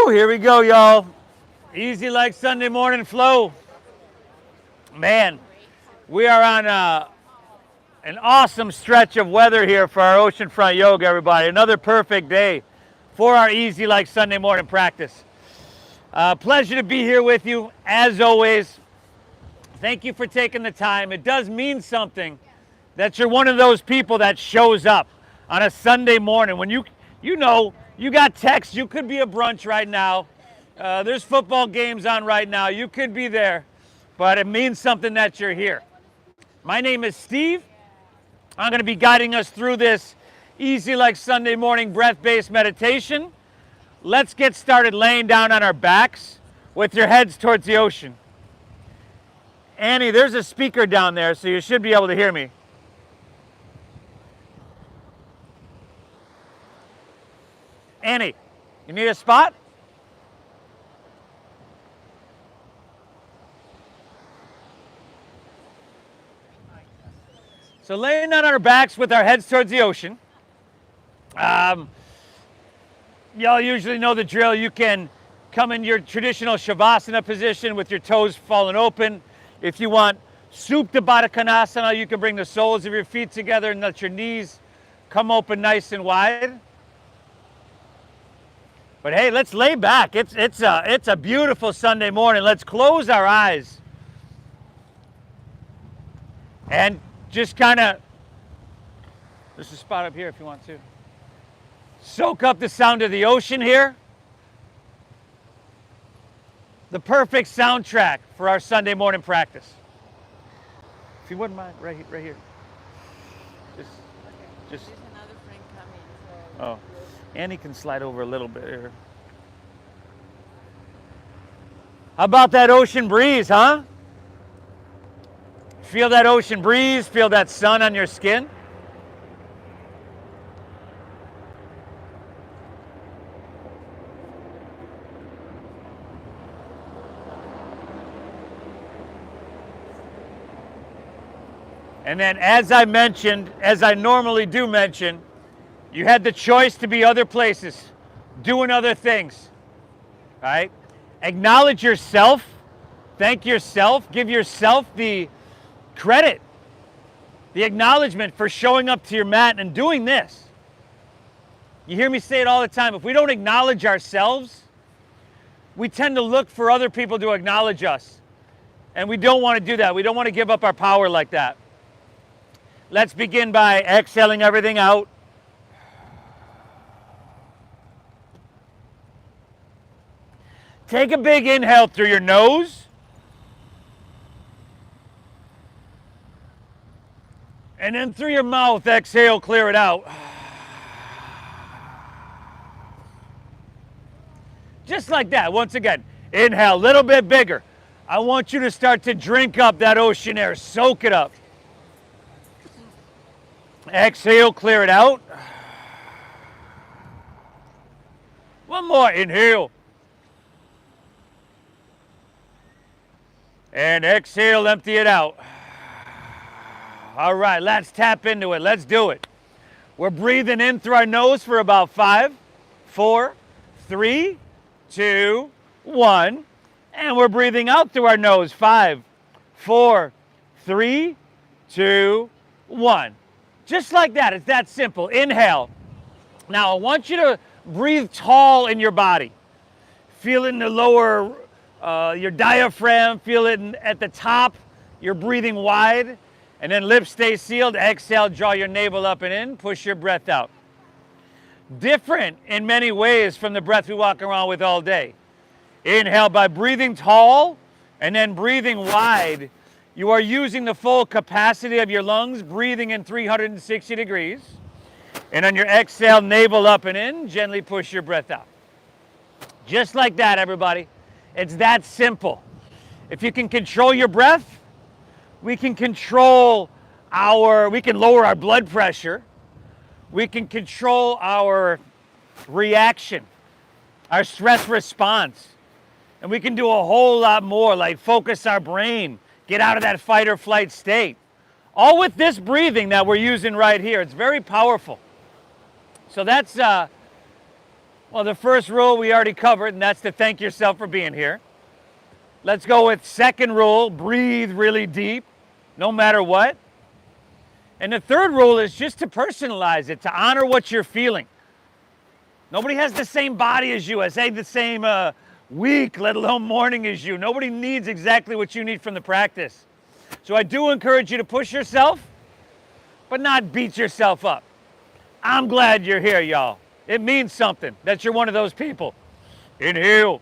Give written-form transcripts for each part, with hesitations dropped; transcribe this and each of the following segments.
Woo, here we go, y'all. Easy like Sunday morning flow. Man, we are on an awesome stretch of weather here for our Oceanfront yoga, everybody. Another perfect day for our easy like Sunday morning practice. Pleasure to be here with you, as always. Thank you for taking the time. It does mean something that you're one of those people that shows up on a Sunday morning when you got text. You could be at brunch right now. There's football games on right now. You could be there, but it means something that you're here. My name is Steve. I'm going to be guiding us through this easy like Sunday morning breath-based meditation. Let's get started laying down on our backs with your heads towards the ocean. Annie, there's a speaker down there, so you should be able to hear me. Annie, you need a spot? So laying down on our backs with our heads towards the ocean. Y'all usually know the drill. You can come in your traditional Shavasana position with your toes fallen open. If you want Supta Baddha Konasana, you can bring the soles of your feet together and let your knees come open nice and wide. But hey, let's lay back. It's a beautiful Sunday morning. Let's close our eyes and just kind of, there's a spot up here if you want to. Soak up the sound of the ocean here. The perfect soundtrack for our Sunday morning practice. If you wouldn't mind, right here. Just. There's another friend coming. Oh, Annie can slide over a little bit here. How about that ocean breeze, huh? Feel that ocean breeze, feel that sun on your skin. And then as I mentioned, as I normally do mention, you had the choice to be other places, doing other things, right? Acknowledge yourself, thank yourself, give yourself the credit, the acknowledgement for showing up to your mat and doing this. You hear me say it all the time. If we don't acknowledge ourselves, we tend to look for other people to acknowledge us. And we don't want to do that. We don't want to give up our power like that. Let's begin by exhaling everything out. Take a big inhale through your nose. And then through your mouth, exhale, clear it out. Just like that. Once again, inhale a little bit bigger. I want you to start to drink up that ocean air. Soak it up. Exhale, clear it out. One more, inhale. And exhale, empty it out. All right, let's tap into it. Let's do it. We're breathing in through our nose for about 5, 4, 3, 2, 1. And we're breathing out through our nose. 5, 4, 3, 2, 1. Just like that. It's that simple. Inhale. Now, I want you to breathe tall in your body. Feel it in the lower, your diaphragm. Feel it at the top. You're breathing wide. And then lips stay sealed. Exhale, draw your navel up and in. Push your breath out. Different in many ways from the breath we walk around with all day. Inhale by breathing tall and then breathing wide. You are using the full capacity of your lungs, breathing in 360 degrees. And on your exhale, navel up and in, gently push your breath out. Just like that, everybody. It's that simple. If you can control your breath, we can lower our blood pressure. We can control our reaction, our stress response. And we can do a whole lot more, like focus our brain, get out of that fight or flight state. All with this breathing that we're using right here. It's very powerful. So that's Well, the first rule we already covered, and that's to thank yourself for being here. Let's go with second rule, breathe really deep, no matter what. And the third rule is just to personalize it, to honor what you're feeling. Nobody has the same body as you, the same week, let alone morning as you. Nobody needs exactly what you need from the practice. So I do encourage you to push yourself, but not beat yourself up. I'm glad you're here, y'all. It means something that you're one of those people. Inhale.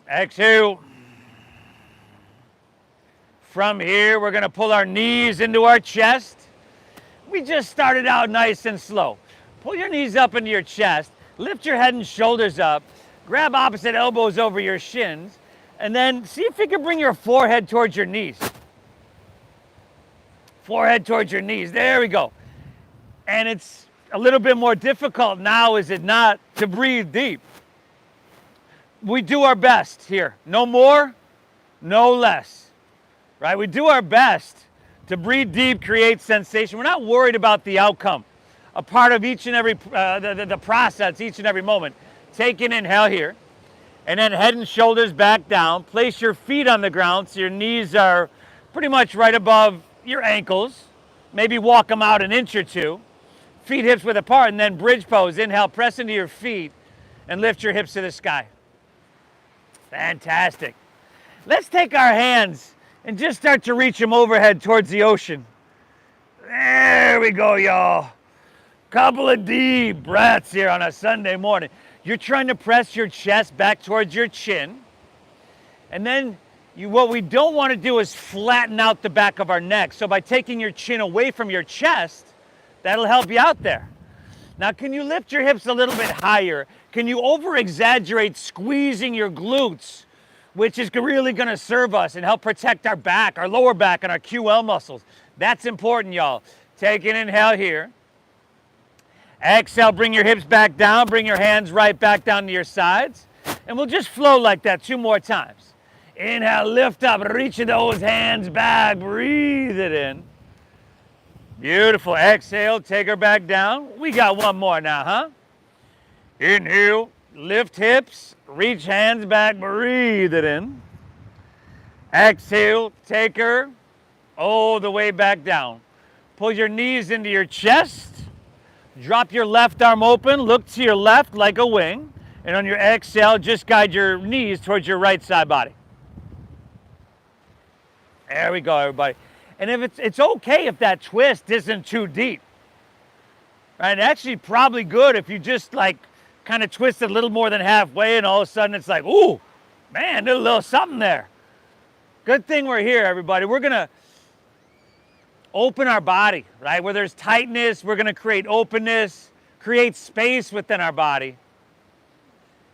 Exhale. From here, we're gonna pull our knees into our chest. We just started out nice and slow. Pull your knees up into your chest, lift your head and shoulders up, grab opposite elbows over your shins, and then see if you can bring your forehead towards your knees. Forehead towards your knees, there we go. And it's a little bit more difficult now, is it not, to breathe deep. We do our best here, no more, no less. Right? We do our best to breathe deep, create sensation. We're not worried about the outcome. A part of each and every, the process, each and every moment. Take an inhale here, and then head and shoulders back down. Place your feet on the ground so your knees are pretty much right above your ankles. Maybe walk them out an inch or two. Feet hips width apart, and then bridge pose. Inhale, press into your feet, and lift your hips to the sky. Fantastic. Let's take our hands and just start to reach them overhead towards the ocean. There we go, y'all. Couple of deep breaths here on a Sunday morning. You're trying to press your chest back towards your chin. And then what we don't want to do is flatten out the back of our neck. So by taking your chin away from your chest, that'll help you out there. Now, can you lift your hips a little bit higher? Can you over-exaggerate squeezing your glutes, which is really going to serve us and help protect our back, our lower back, and our QL muscles? That's important, y'all. Take an inhale here. Exhale, bring your hips back down. Bring your hands right back down to your sides. And we'll just flow like that 2 more times. Inhale, lift up, reach those hands back. Breathe it in. Beautiful. Exhale, take her back down. We got one more now, huh? Inhale, lift hips, reach hands back, breathe it in. Exhale, take her all the way back down. Pull your knees into your chest. Drop your left arm open, look to your left like a wing. And on your exhale, just guide your knees towards your right side body. There we go, everybody. And if it's okay if that twist isn't too deep. Right? Actually, probably good if you just kind of twist it a little more than halfway, and all of a sudden it's like, ooh, man, there's a little something there. Good thing we're here, everybody. We're going to open our body, right? Where there's tightness, we're going to create openness, create space within our body.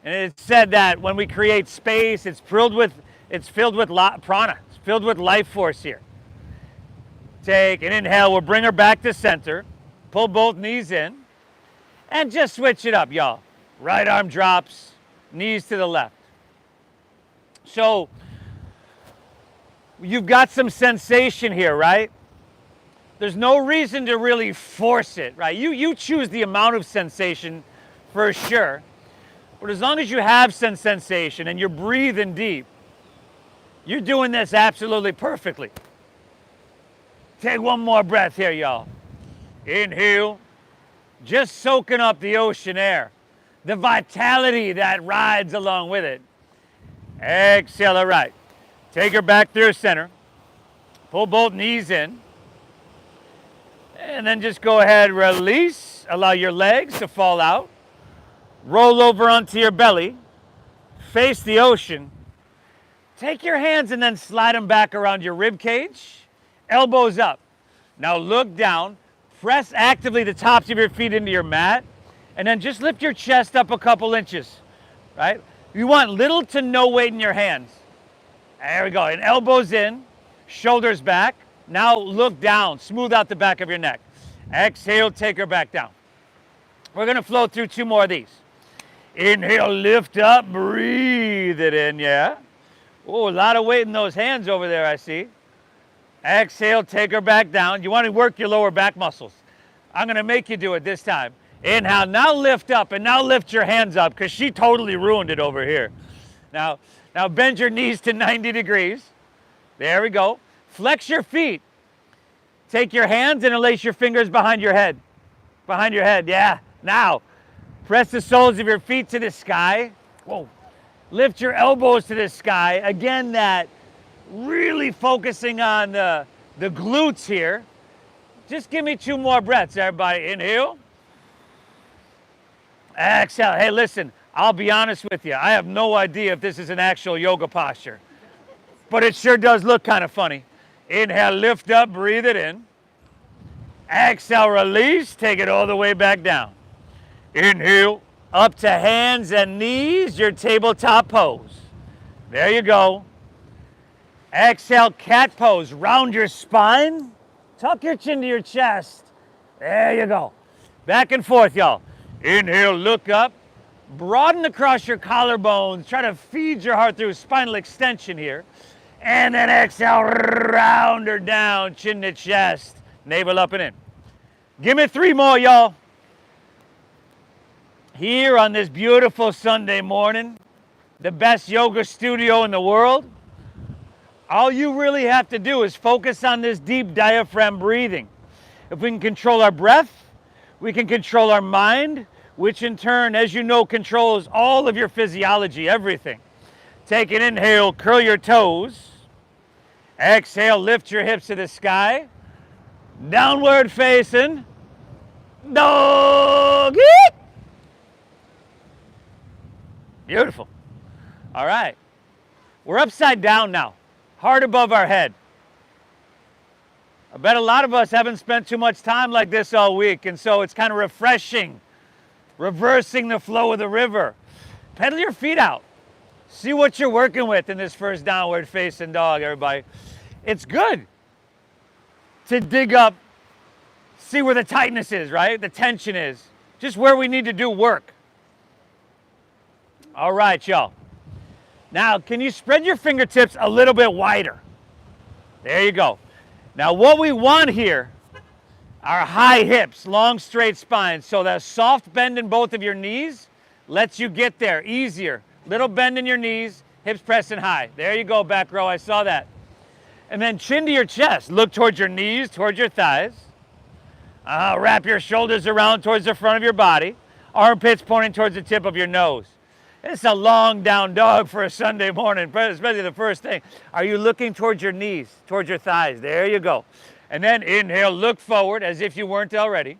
And it's said that when we create space, it's filled with prana. It's filled with life force here. Take an inhale. We'll bring her back to center. Pull both knees in. And just switch it up, y'all. Right arm drops, knees to the left. So you've got some sensation here, right? There's no reason to really force it, right? You choose the amount of sensation for sure. But as long as you have some sensation and you're breathing deep, you're doing this absolutely perfectly. Take one more breath here, y'all. Inhale. Just soaking up the ocean air, the vitality that rides along with it. Exhale, all right. Take her back through center. Pull both knees in. And then just go ahead, release. Allow your legs to fall out. Roll over onto your belly. Face the ocean. Take your hands and then slide them back around your rib cage. Elbows up. Now look down. Press actively the tops of your feet into your mat, and then just lift your chest up a couple inches, right? You want little to no weight in your hands. There we go. And elbows in, shoulders back. Now look down. Smooth out the back of your neck. Exhale, take her back down. We're going to flow through 2 more of these. Inhale, lift up, breathe it in, yeah. Oh, a lot of weight in those hands over there, I see. Exhale, take her back down. You want to work your lower back muscles. I'm going to make you do it this time. Inhale, now lift up, and now lift your hands up because she totally ruined it over here. Now bend your knees to 90 degrees. There we go. Flex your feet. Take your hands and lace your fingers behind your head. Behind your head, yeah. Now, press the soles of your feet to the sky. Whoa. Lift your elbows to the sky. Again, that really focusing on the glutes here. Just give me 2 more breaths, everybody. Inhale. Exhale. Hey, listen, I'll be honest with you. I have no idea if this is an actual yoga posture, but it sure does look kind of funny. Inhale, lift up, breathe it in. Exhale, release, take it all the way back down. Inhale, up to hands and knees, your tabletop pose. There you go. Exhale, cat pose. Round your spine. Tuck your chin to your chest. There you go. Back and forth, y'all. Inhale, look up. Broaden across your collarbones. Try to feed your heart through spinal extension here. And then exhale, round her down, chin to chest, navel up and in. Give me 3 more, y'all. Here on this beautiful Sunday morning, the best yoga studio in the world, all you really have to do is focus on this deep diaphragm breathing. If we can control our breath, we can control our mind, which in turn, as you know, controls all of your physiology, everything. Take an inhale, curl your toes. Exhale, lift your hips to the sky. Downward facing. Dog. Beautiful. All right. We're upside down now. Heart above our head. I bet a lot of us haven't spent too much time like this all week, and so it's kind of refreshing. Reversing the flow of the river. Pedal your feet out. See what you're working with in this first downward facing dog, everybody. It's good to dig up, see where the tightness is, right? The tension is. Just where we need to do work. All right, y'all. Now, can you spread your fingertips a little bit wider? There you go. Now, what we want here are high hips, long, straight spines. So that soft bend in both of your knees lets you get there easier. Little bend in your knees, hips pressing high. There you go, back row. I saw that. And then chin to your chest. Look towards your knees, towards your thighs. Wrap your shoulders around towards the front of your body. Armpits pointing towards the tip of your nose. It's a long down dog for a Sunday morning, especially the first thing. Are you looking towards your knees, towards your thighs? There you go. And then inhale, look forward as if you weren't already.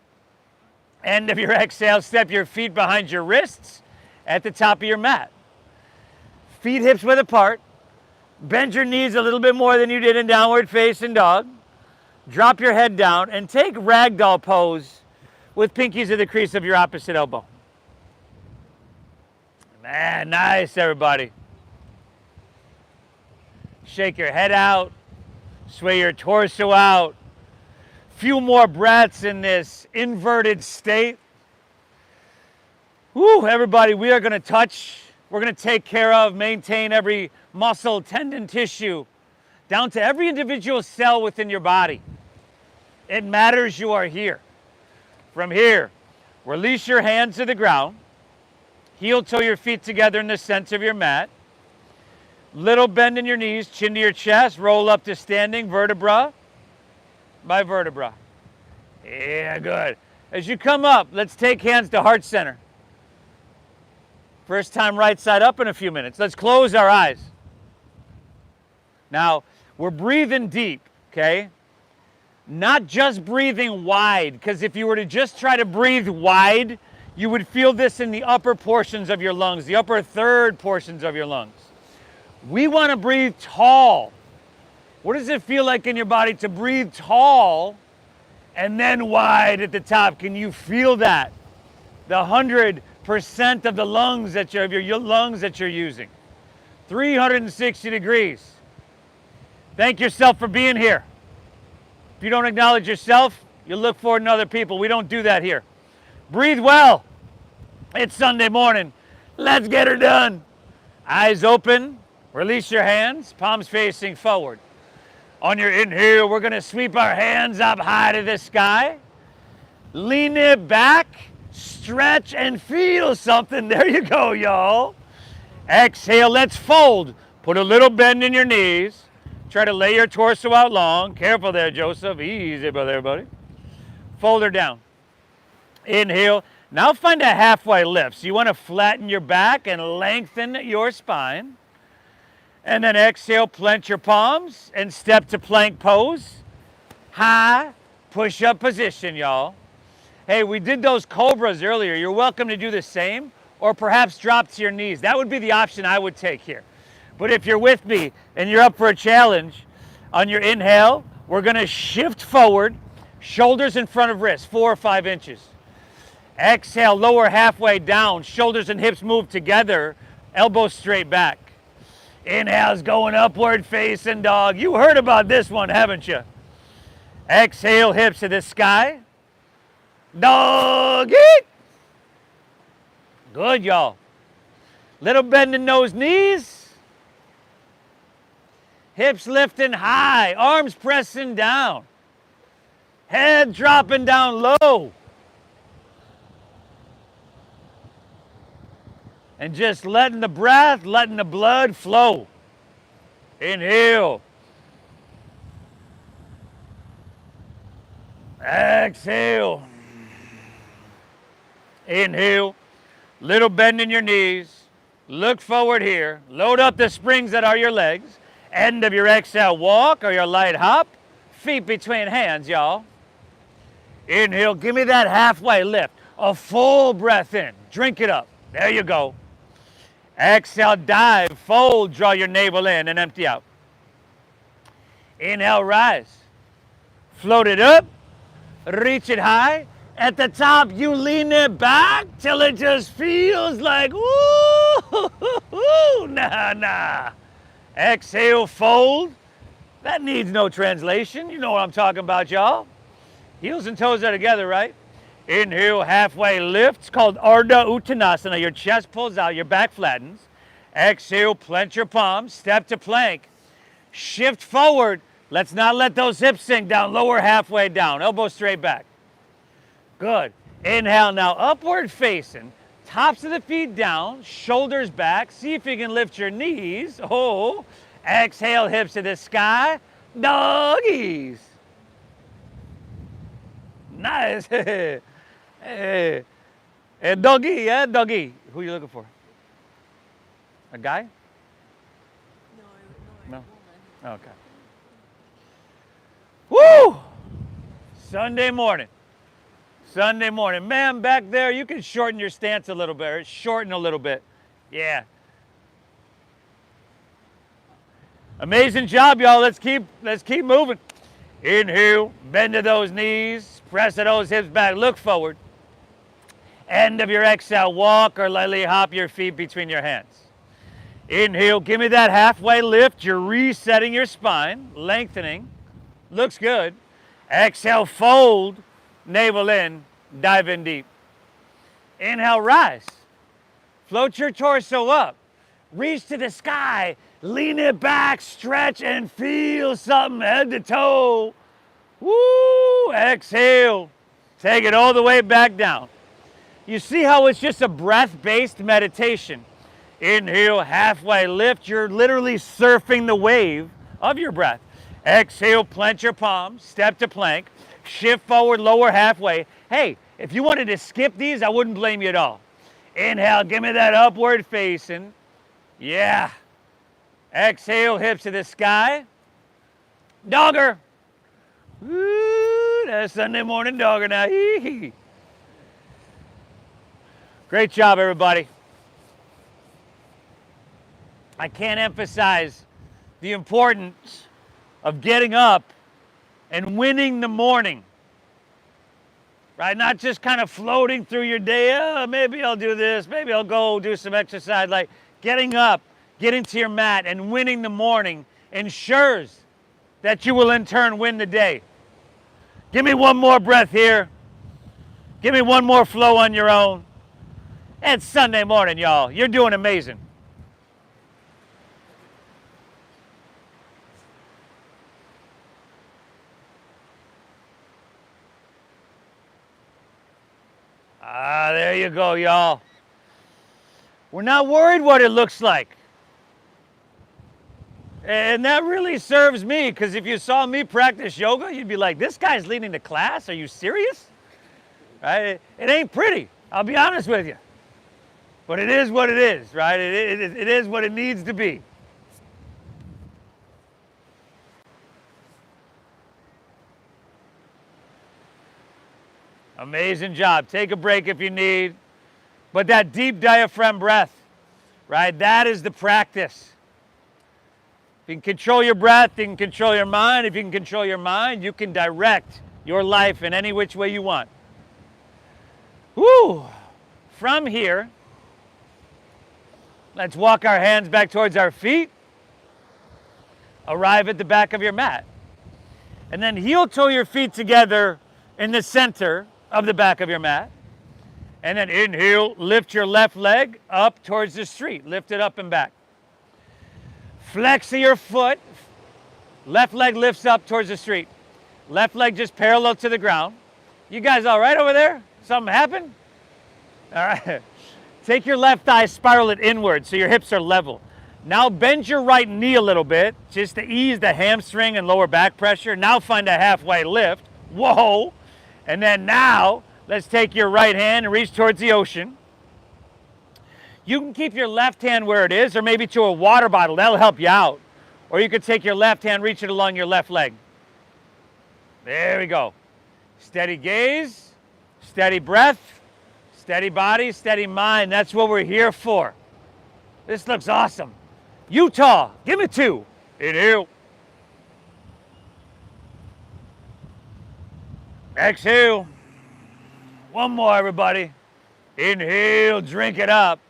End of your exhale, step your feet behind your wrists at the top of your mat. Feet hips width apart. Bend your knees a little bit more than you did in downward facing dog. Drop your head down and take ragdoll pose with pinkies at the crease of your opposite elbow. Man, nice, everybody. Shake your head out. Sway your torso out. Few more breaths in this inverted state. Woo, everybody, we are going to touch. We're going to take care of, maintain every muscle, tendon, tissue, down to every individual cell within your body. It matters you are here. From here, release your hands to the ground. Heel toe your feet together in the center of your mat. Little bend in your knees, chin to your chest, roll up to standing, vertebra by vertebra. Yeah, good. As you come up, let's take hands to heart center. First time right side up in a few minutes. Let's close our eyes. Now, we're breathing deep, okay? Not just breathing wide, because if you were to just try to breathe wide, you would feel this in the upper portions of your lungs, the upper third portions of your lungs. We want to breathe tall. What does it feel like in your body to breathe tall and then wide at the top? Can you feel that? The 100% of the lungs that your lungs that you're using. 360 degrees. Thank yourself for being here. If you don't acknowledge yourself, you look forward to other people. We don't do that here. Breathe well. It's Sunday morning. Let's get her done. Eyes open. Release your hands. Palms facing forward. On your inhale, we're going to sweep our hands up high to the sky. Lean it back, stretch, and feel something. There you go, y'all. Exhale, let's fold. Put a little bend in your knees. Try to lay your torso out long. Careful there, Joseph. Easy, brother, everybody. Fold her down. Inhale. Now find a halfway lift. So you want to flatten your back and lengthen your spine. And then exhale, plant your palms and step to plank pose. High push-up position, y'all. Hey, we did those cobras earlier. You're welcome to do the same, or perhaps drop to your knees. That would be the option I would take here. But if you're with me and you're up for a challenge, on your inhale, we're gonna shift forward, shoulders in front of wrists, 4 or 5 inches. Exhale, lower halfway down, shoulders and hips move together, elbows straight back. Inhale's going upward facing dog. You heard about this one, haven't you? Exhale, hips to the sky. Doggy. Good, y'all. Little bend in those knees. Hips lifting high, arms pressing down. Head dropping down low. And just letting the breath, letting the blood flow. Inhale. Exhale. Inhale. Little bend in your knees. Look forward here. Load up the springs that are your legs. End of your exhale, walk or your light hop. Feet between hands, y'all. Inhale. Give me that halfway lift. A full breath in. Drink it up. There you go. Exhale, dive, fold, draw your navel in and empty out. Inhale, rise. Float it up, reach it high. At the top, you lean it back till it just feels like, ooh, nah. Exhale, fold. That needs no translation. You know what I'm talking about, y'all. Heels and toes are together, right? Inhale, halfway lift. It's called Ardha Uttanasana. Your chest pulls out, your back flattens. Exhale, plant your palms, step to plank. Shift forward. Let's not let those hips sink down. Lower halfway down, elbow straight back. Good. Inhale now, upward facing. Tops of the feet down, shoulders back. See if you can lift your knees. Oh. Exhale, hips to the sky. Doggies. Nice. Hey, doggy, yeah, doggy. Who are you looking for? A guy? No, No. a woman. Okay. Woo! Sunday morning. Sunday morning. Man, back there, you can shorten your stance a little bit. Shorten a little bit. Yeah. Amazing job, y'all. Let's keep moving. Inhale, bend to those knees, press to those hips back, look forward. End of your exhale, walk or lightly hop your feet between your hands. Inhale, give me that halfway lift. You're resetting your spine, lengthening. Looks good. Exhale, fold, navel in, dive in deep. Inhale, rise. Float your torso up. Reach to the sky. Lean it back, stretch, and feel something head to toe. Woo! Exhale. Take it all the way back down. You see how it's just a breath-based meditation. Inhale, halfway lift. You're literally surfing the wave of your breath. Exhale, plant your palms, step to plank. Shift forward, lower halfway. Hey, if you wanted to skip these, I wouldn't blame you at all. Inhale, give me that upward facing. Yeah. Exhale, hips to the sky. Dogger. Woo, that's Sunday morning dogger now. Hee-hee. Great job, everybody. I can't emphasize the importance of getting up and winning the morning. Right? Not just kind of floating through your day. Oh, maybe I'll do this. Maybe I'll go do some exercise. Like getting up, getting to your mat and winning the morning ensures that you will in turn win the day. Give me one more breath here. Give me one more flow on your own. It's Sunday morning, y'all. You're doing amazing. There you go, y'all. We're not worried what it looks like. And that really serves me, because if you saw me practice yoga, you'd be like, this guy's leading the class? Are you serious? Right? It ain't pretty, I'll be honest with you. But it is what it is, right? It is what it needs to be. Amazing job. Take a break if you need. But that deep diaphragm breath, right? That is the practice. If you can control your breath, you can control your mind. If you can control your mind, you can direct your life in any which way you want. Woo! From here, let's walk our hands back towards our feet. Arrive at the back of your mat. And then heel toe your feet together in the center of the back of your mat. And then inhale, lift your left leg up towards the street. Lift it up and back. Flex your foot. Left leg lifts up towards the street. Left leg just parallel to the ground. You guys all right over there? Something happened? All right. Take your left thigh, spiral it inward so your hips are level. Now bend your right knee a little bit just to ease the hamstring and lower back pressure. Now find a halfway lift. Whoa. And then now let's take your right hand and reach towards the ocean. You can keep your left hand where it is, or maybe to a water bottle. That'll help you out. Or you could take your left hand, reach it along your left leg. There we go. Steady gaze, steady breath, steady body, steady mind. That's what we're here for. This looks awesome. Utah, give me 2. Inhale. Exhale. One more, everybody. Inhale, drink it up.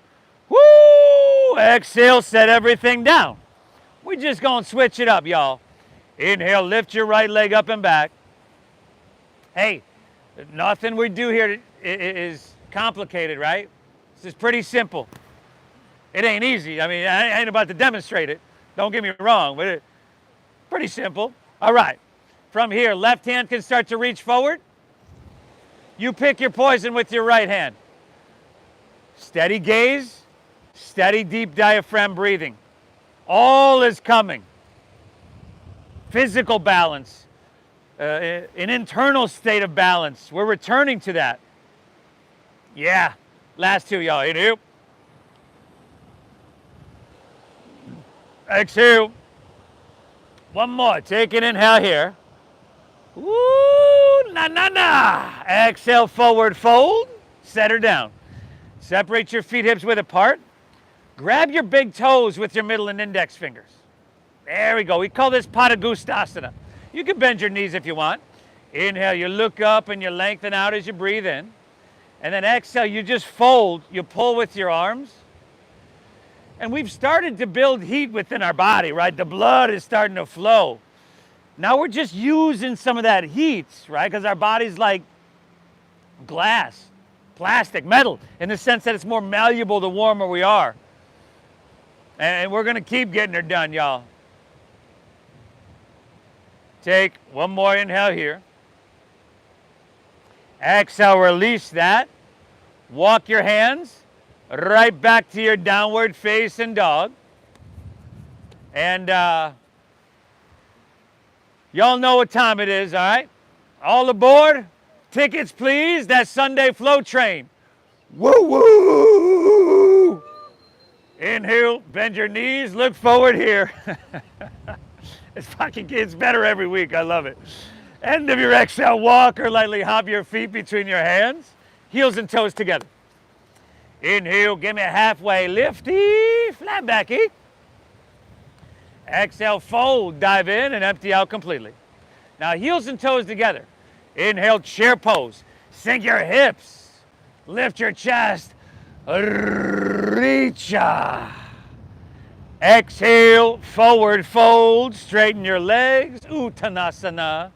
Woo! Exhale, set everything down. We're just going to switch it up, y'all. Inhale, lift your right leg up and back. Hey, nothing we do here is complicated, right? This is pretty simple. It ain't easy. I mean, I ain't about to demonstrate it. Don't get me wrong, but it's pretty simple. All right. From here, left hand can start to reach forward. You pick your poison with your right hand. Steady gaze, steady deep diaphragm breathing. All is coming. Physical balance, an internal state of balance. We're returning to that. Yeah. Last 2, y'all. Inhale. Exhale. One more. Take an inhale here. Woo! Na na na. Exhale, forward fold. Set her down. Separate your feet hips width apart. Grab your big toes with your middle and index fingers. There we go. We call this Padagustasana. You can bend your knees if you want. Inhale, you look up and you lengthen out as you breathe in. And then exhale, you just fold. You pull with your arms. And we've started to build heat within our body, right? The blood is starting to flow. Now we're just using some of that heat, right? Because our body's like glass, plastic, metal, in the sense that it's more malleable the warmer we are. And we're going to keep getting her done, y'all. Take one more inhale here. Exhale, release that. Walk your hands right back to your downward facing dog. And y'all know what time it is, all right? All aboard. Tickets, please. That Sunday flow train. Woo, woo. Inhale, bend your knees, look forward here. It's better every week. I love it. End of your exhale, walk or lightly hop your feet between your hands. Heels and toes together. Inhale, give me a halfway lifty, flat backy. Exhale, fold, dive in and empty out completely. Now heels and toes together. Inhale, chair pose. Sink your hips. Lift your chest. Reach. Exhale, forward fold. Straighten your legs. Uttanasana.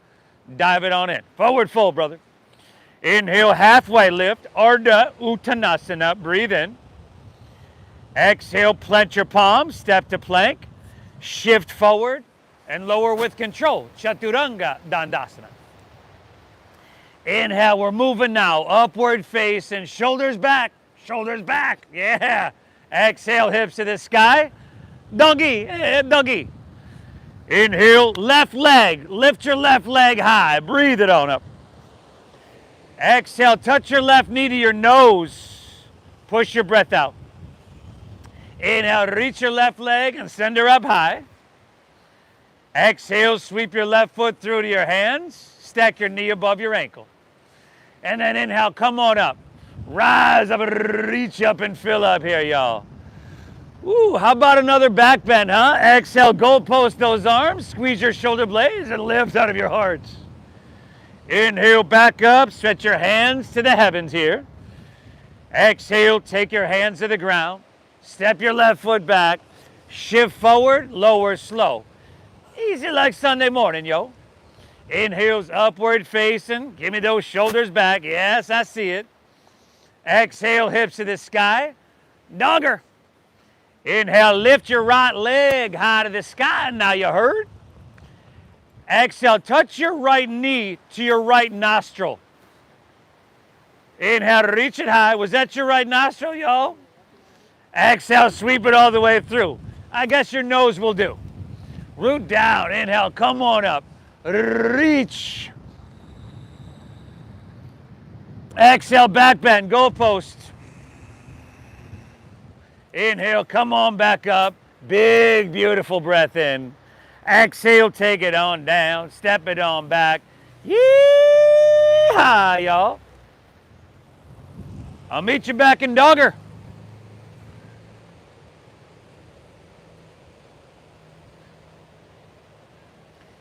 Dive it on in. Forward fold, brother. Inhale, halfway lift. Ardha Uttanasana. Breathe in. Exhale, plant your palms. Step to plank. Shift forward and lower with control. Chaturanga Dandasana. Inhale, we're moving now. Upward facing, shoulders back, shoulders back. Yeah. Exhale, hips to the sky. Doggy, doggy. Inhale, left leg. Lift your left leg high. Breathe it on up. Exhale, touch your left knee to your nose. Push your breath out. Inhale, reach your left leg and send her up high. Exhale, sweep your left foot through to your hands. Stack your knee above your ankle. And then inhale, come on up. Rise up, reach up and fill up here, y'all. Ooh, how about another back bend, huh? Exhale, goalpost those arms. Squeeze your shoulder blades and lift out of your hearts. Inhale, back up. Stretch your hands to the heavens here. Exhale, take your hands to the ground. Step your left foot back. Shift forward, lower, slow. Easy like Sunday morning, yo. Inhale's upward facing. Give me those shoulders back. Yes, I see it. Exhale, hips to the sky. Dogger. Inhale, lift your right leg high to the sky. Now you heard. Exhale, touch your right knee to your right nostril. Inhale, reach it high. Was that your right nostril, y'all? Exhale, sweep it all the way through. I guess your nose will do. Root down. Inhale, come on up. Reach. Exhale, back bend, goalpost. Inhale, come on back up. Big, beautiful breath in. Exhale, take it on down. Step it on back. Yee-haw, y'all. I'll meet you back in Dogger.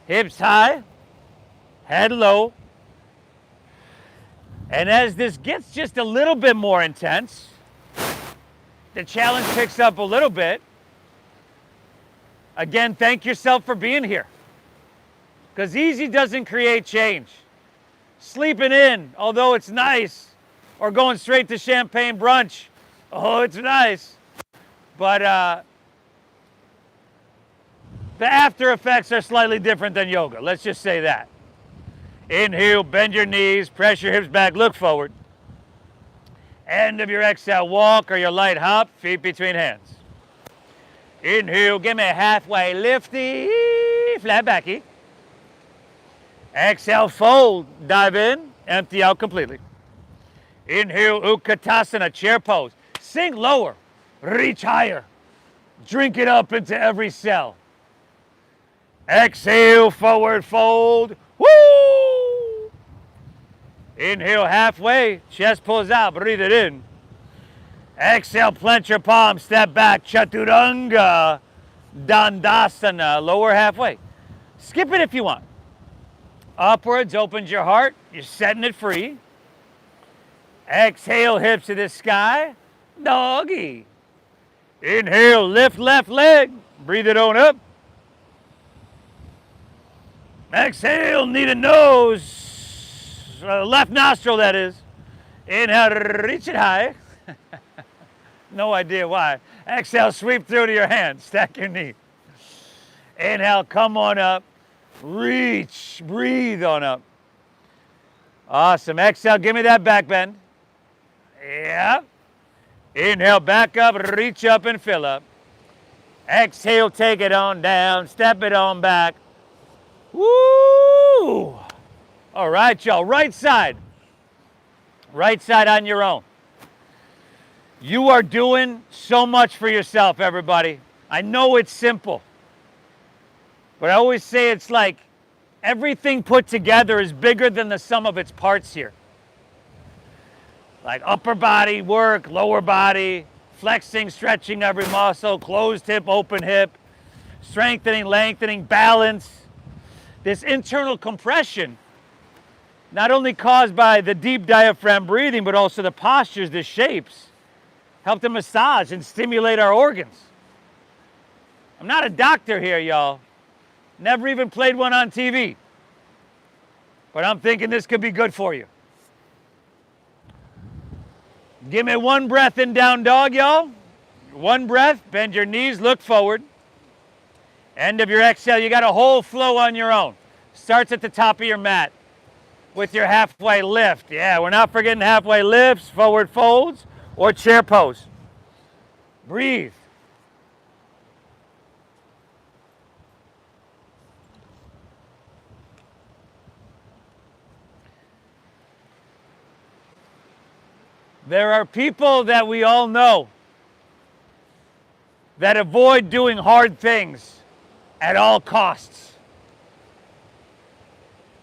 Hips high, head low. And as this gets just a little bit more intense, the challenge picks up a little bit. Again, thank yourself for being here. Because easy doesn't create change. Sleeping in, although it's nice, or going straight to champagne brunch, oh, it's nice. But the after effects are slightly different than yoga. Let's just say that. Inhale, bend your knees, press your hips back, look forward. End of your exhale, walk or your light hop, feet between hands. Inhale, give me a halfway lifty, flat backy. Exhale, fold, dive in, empty out completely. Inhale, Utkatasana, chair pose. Sink lower, reach higher. Drink it up into every cell. Exhale, forward fold. Woo! Inhale halfway, chest pulls out, breathe it in. Exhale, plant your palms, step back, Chaturanga, Dandasana, lower halfway. Skip it if you want. Upwards, opens your heart, you're setting it free. Exhale, hips to the sky, doggy. Inhale, lift left leg, breathe it on up. Exhale, knee to nose, left nostril that is. Inhale, reach it high. No idea why. Exhale, sweep through to your hands, stack your knee. Inhale, come on up, reach, breathe on up. Awesome, exhale, give me that back bend. Yeah. Inhale, back up, reach up and fill up. Exhale, take it on down, step it on back. Woo! All right, y'all, right side. Right side on your own. You are doing so much for yourself, everybody. I know it's simple, but I always say it's like everything put together is bigger than the sum of its parts here. Like upper body work, lower body, flexing, stretching every muscle, closed hip, open hip, strengthening, lengthening, balance. This internal compression, not only caused by the deep diaphragm breathing, but also the postures, the shapes, help to massage and stimulate our organs. I'm not a doctor here, y'all. Never even played one on TV. But I'm thinking this could be good for you. Give me one breath in down dog, y'all. One breath, bend your knees, look forward. End of your exhale, you got a whole flow on your own. Starts at the top of your mat. with your halfway lift. Yeah, we're not forgetting halfway lifts, forward folds, or chair pose. Breathe. There are people that we all know that avoid doing hard things at all costs.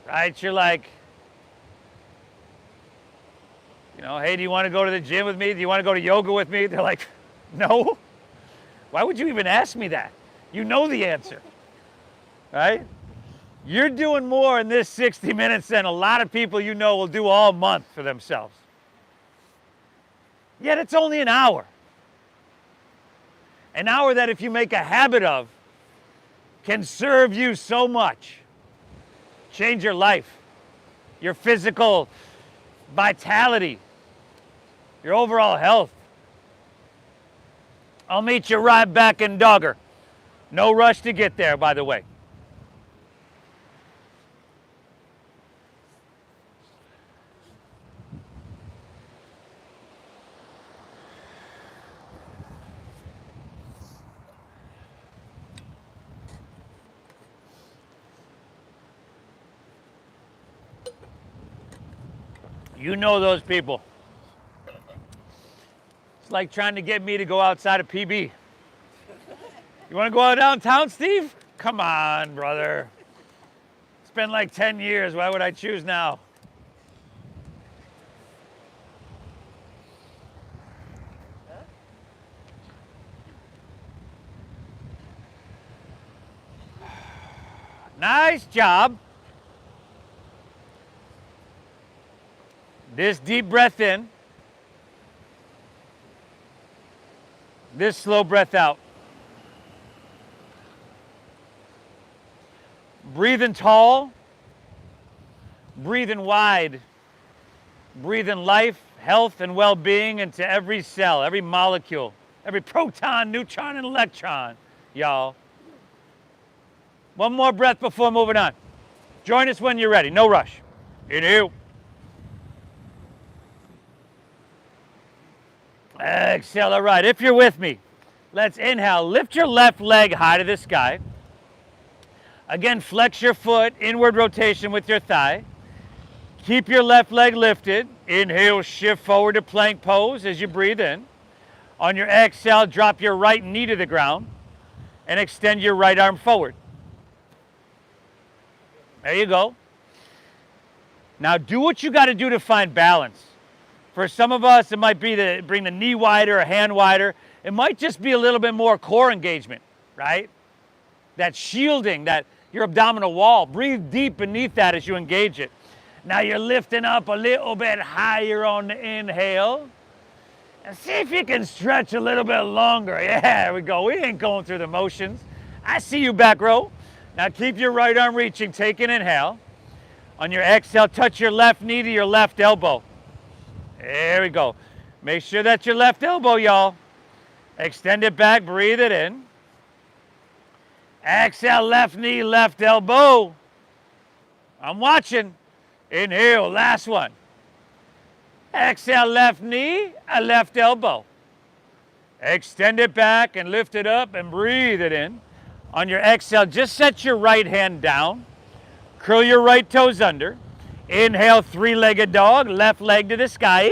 Right? You're like, hey, do you want to go to the gym with me? Do you want to go to yoga with me? They're like, no. Why would you even ask me that? You know the answer, right? You're doing more in this 60 minutes than a lot of people you know will do all month for themselves. Yet it's only an hour. An hour that if you make a habit of, can serve you so much. Change your life, your physical vitality, your overall health. I'll meet you right back in Dogger. No rush to get there, by the way. You know those people. It's like trying to get me to go outside of PB. You want to go out downtown, Steve? Come on, brother. It's been like 10 years. Why would I choose now? Nice job. This deep breath in. This slow breath out. Breathing tall. Breathing wide. Breathing life, health, and well-being into every cell, every molecule, every proton, neutron, and electron, y'all. One more breath before moving on. Join us when you're ready. No rush. Inhale. Exhale. All right. If you're with me, let's inhale. Lift your left leg high to the sky. Again, flex your foot, inward rotation with your thigh. Keep your left leg lifted. Inhale, shift forward to plank pose as you breathe in. On your exhale, drop your right knee to the ground and extend your right arm forward. There you go. Now do what you got to do to find balance. For some of us, it might be to bring the knee wider or hand wider. It might just be a little bit more core engagement, right? That shielding, that your abdominal wall. Breathe deep beneath that as you engage it. Now you're lifting up a little bit higher on the inhale. And see if you can stretch a little bit longer. Yeah, there we go. We ain't going through the motions. I see you, back row. Now keep your right arm reaching. Take an inhale. On your exhale, touch your left knee to your left elbow. There we go. Make sure that's your left elbow, y'all. Extend it back, breathe it in. Exhale, left knee, left elbow. I'm watching. Inhale, last one. Exhale, left knee, a left elbow. Extend it back and lift it up and breathe it in. On your exhale, just set your right hand down. Curl your right toes under. Inhale, three-legged dog, left leg to the sky.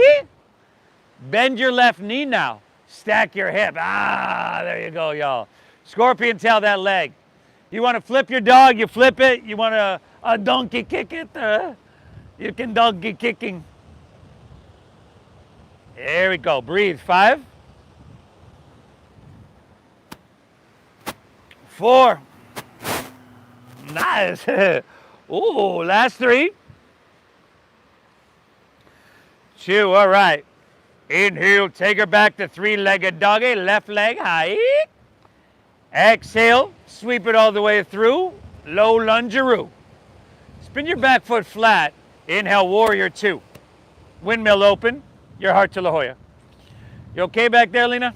Bend your left knee now. Stack your hip. There you go, y'all. Scorpion tail that leg. You want to flip your dog, you flip it. You want a donkey kick it, you can donkey kicking. There we go. Breathe. 5, 4. Nice. Ooh, last 3. 2. All right. Inhale. Take her back to three-legged doggy. Left leg high. Exhale. Sweep it all the way through. Low lungeroo. Spin your back foot flat. Inhale, warrior 2. Windmill open. Your heart to La Jolla. You okay back there, Lena?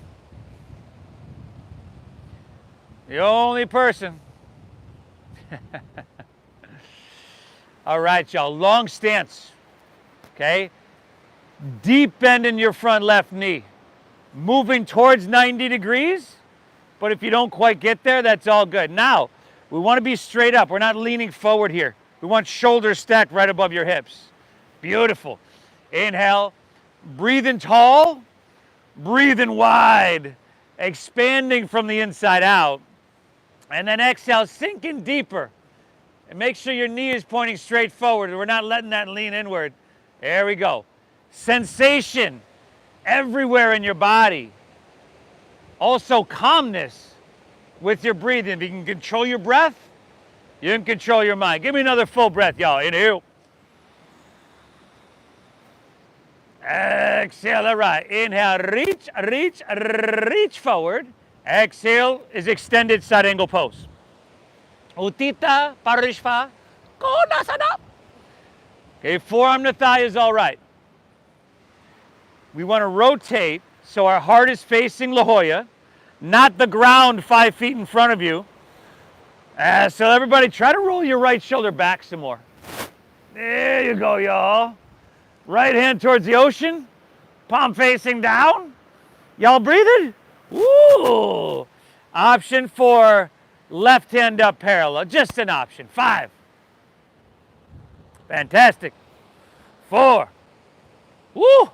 The only person. All right, y'all, long stance, okay? Deep bend in your front left knee. Moving towards 90 degrees, but if you don't quite get there, that's all good. Now, we want to be straight up. We're not leaning forward here. We want shoulders stacked right above your hips. Beautiful. Inhale, breathing tall, breathing wide, expanding from the inside out. And then exhale, sinking deeper. And make sure your knee is pointing straight forward. We're not letting that lean inward. There we go. Sensation everywhere in your body. Also calmness with your breathing. If you can control your breath, you can control your mind. Give me another full breath, y'all. Inhale. Exhale, all right. Inhale, reach, reach, reach forward. Exhale is extended side angle pose. Utthita Parishva Konasana. Okay, forearm to thigh is all right. We want to rotate so our heart is facing La Jolla, not the ground 5 feet in front of you. So everybody try to roll your right shoulder back some more. There you go, y'all. Right hand towards the ocean, palm facing down. Y'all breathing? Woo! Option 4, left hand up parallel, just an option. 5. Fantastic. 4. Woo!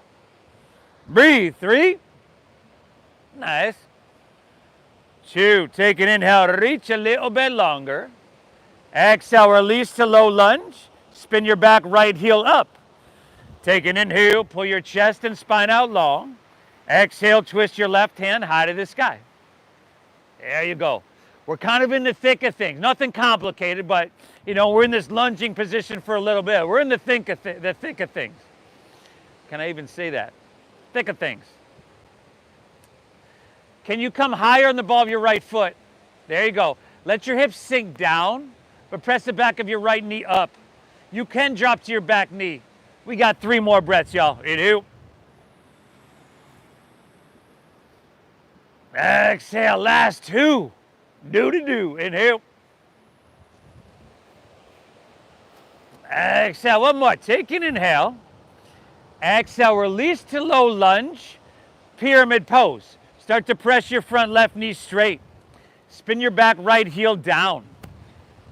Breathe. 3. Nice. 2. Take an inhale, reach a little bit longer. Exhale, release to low lunge. Spin your back right heel up. Take an inhale, pull your chest and spine out long. Exhale, twist your left hand high to the sky. There you go. We're kind of in the thick of things. Nothing complicated, but you know, we're in this lunging position for a little bit. We're in the thick of things. Can I even say that? Thick of things. Can you come higher on the ball of your right foot? There you go. Let your hips sink down, but press the back of your right knee up. You can drop to your back knee. We got 3 more breaths, y'all. Inhale. Exhale, last 2. Do. Inhale. Exhale, one more. Take an inhale. Exhale, release to low lunge, pyramid pose. Start to press your front left knee straight. Spin your back right heel down.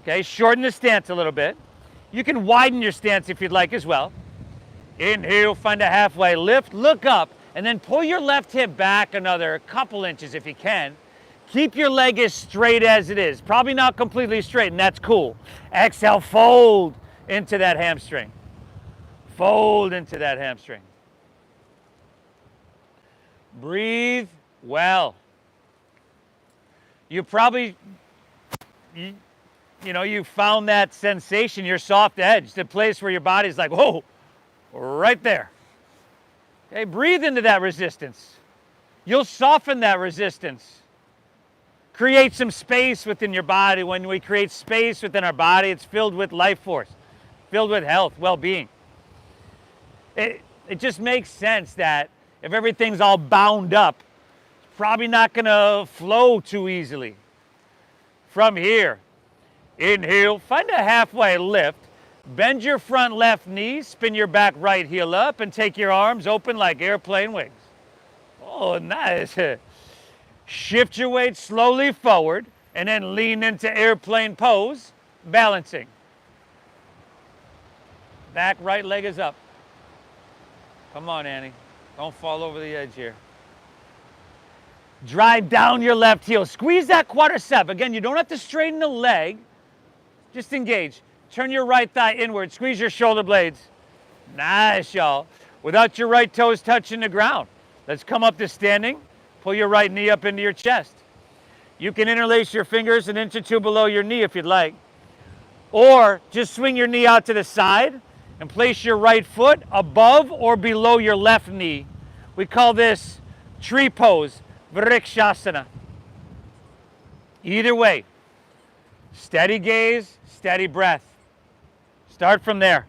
Okay, shorten the stance a little bit. You can widen your stance if you'd like as well. Inhale, find a halfway lift, look up, and then pull your left hip back another couple inches if you can. Keep your leg as straight as it is. Probably not completely straight, and that's cool. Exhale, fold into that hamstring. Fold into that hamstring. Breathe well. You probably, you found that sensation, your soft edge, the place where your body's like, whoa, right there. Okay, breathe into that resistance. You'll soften that resistance. Create some space within your body. When we create space within our body, it's filled with life force, filled with health, well-being. It just makes sense that if everything's all bound up, it's probably not going to flow too easily. From here, inhale, find a halfway lift. Bend your front left knee, spin your back right heel up, and take your arms open like airplane wings. Oh, nice. Shift your weight slowly forward, and then lean into airplane pose, balancing. Back right leg is up. Come on, Annie. Don't fall over the edge here. Drive down your left heel. Squeeze that quadricep. Again, you don't have to straighten the leg. Just engage. Turn your right thigh inward. Squeeze your shoulder blades. Nice, y'all. Without your right toes touching the ground. Let's come up to standing. Pull your right knee up into your chest. You can interlace your fingers an inch or 2 below your knee if you'd like. Or just swing your knee out to the side and place your right foot above or below your left knee. We call this tree pose, Vrikshasana. Either way, steady gaze, steady breath. Start from there.